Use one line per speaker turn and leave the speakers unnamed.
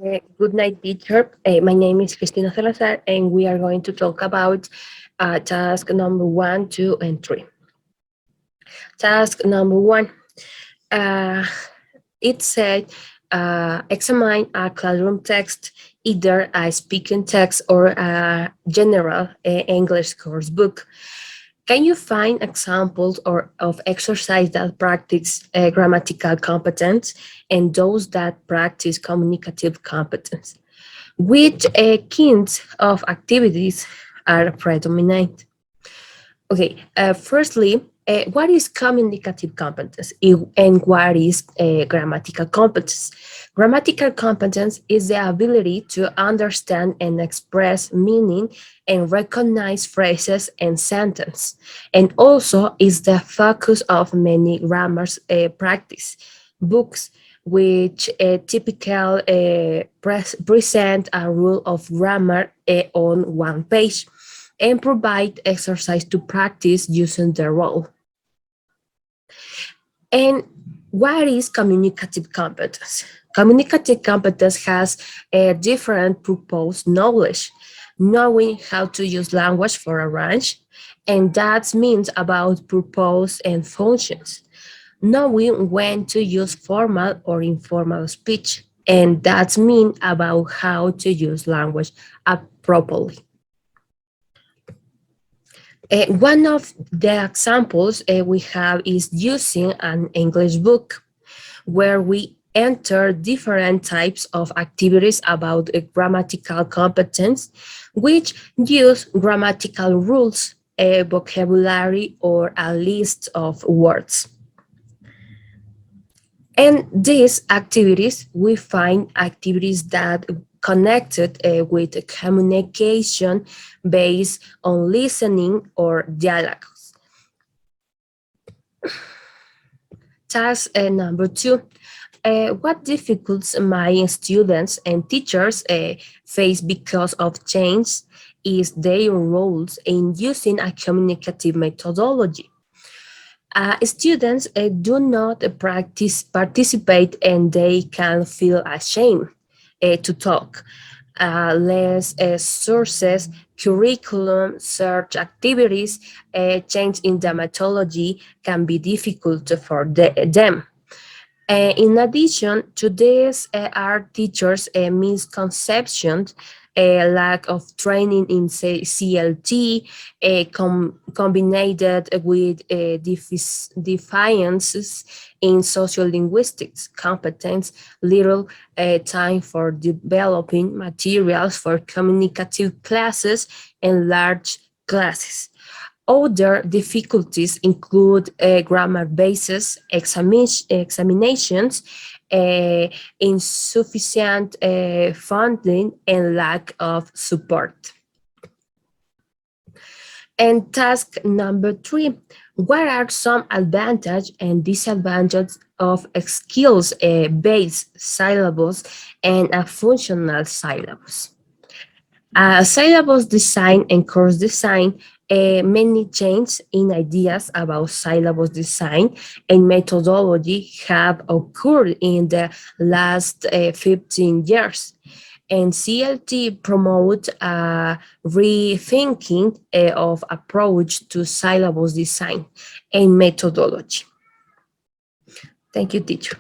Good night, teacher. My name is Cristina Salazar, and we are going to talk about task number 1, 2, and 3. Task number 1, uh, it said examine a classroom text, either a speaking text or a general English course book. Can you find examples of exercise that practice grammatical competence and those that practice communicative competence? Which kinds of activities are predominant? Okay, firstly, what is communicative competence and what is grammatical competence? Grammatical competence is the ability to understand and express meaning and recognize phrases and sentences, and also is the focus of many grammar practice books, which typically present a rule of grammar on one page and provide exercise to practice using the role. And what is communicative competence? Communicative competence has a different purpose knowledge, knowing how to use language for a range, and that means about purpose and functions, knowing when to use formal or informal speech, and that means about how to use language properly. One of the examples we have is using an English book where we enter different types of activities about grammatical competence, which use grammatical rules, a vocabulary, or a list of words. And these activities, we find activities that connected with communication based on listening or dialogues. Task number 2. What difficulties my students and teachers face because of change is their roles in using a communicative methodology. Students do not participate and they can feel ashamed to talk. Less sources, curriculum, search activities, change in the methodology can be difficult for them. In addition to this, are teachers' misconceptions, lack of training in say, CLT, combined with defiances in social linguistics competence, little time for developing materials for communicative classes and large classes. Other difficulties include grammar basis, examinations, insufficient funding, and lack of support. And task number 3, what are some advantages and disadvantages of skills-based syllables and a functional syllabus? Syllabus design and course design, many changes in ideas about syllabus design and methodology have occurred in the last 15 years. And CLT promote a rethinking of approach to syllabus design and methodology. Thank you, teacher.